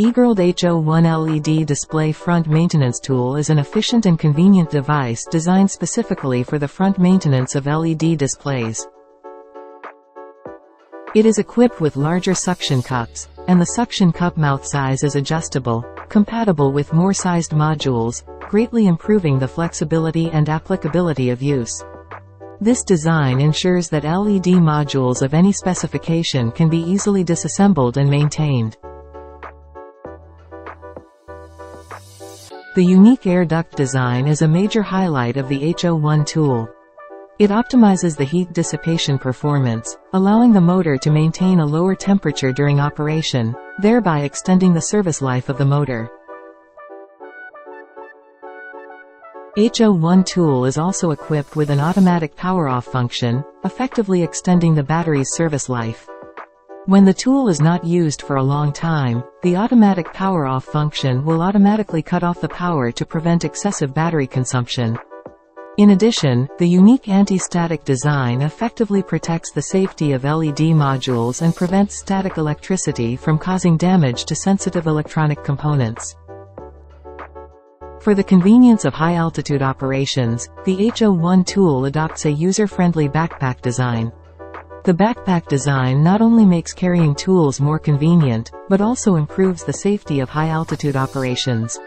EagerLED H-01 LED Display Front Maintenance Tool is an efficient and convenient device designed specifically for the front maintenance of LED displays. It is equipped with larger suction cups, and the suction cup mouth size is adjustable, compatible with more sized modules, greatly improving the flexibility and applicability of use. This design ensures that LED modules of any specification can be easily disassembled and maintained. The unique air duct design is a major highlight of the H-01 tool. It optimizes the heat dissipation performance, allowing the motor to maintain a lower temperature during operation, thereby extending the service life of the motor. H-01 tool is also equipped with an automatic power-off function, effectively extending the battery's service life. When the tool is not used for a long time, the automatic power-off function will automatically cut off the power to prevent excessive battery consumption. In addition, the unique anti-static design effectively protects the safety of LED modules and prevents static electricity from causing damage to sensitive electronic components. For the convenience of high-altitude operations, the H-01 tool adopts a user-friendly backpack design. The backpack design not only makes carrying tools more convenient, but also improves the safety of high-altitude operations.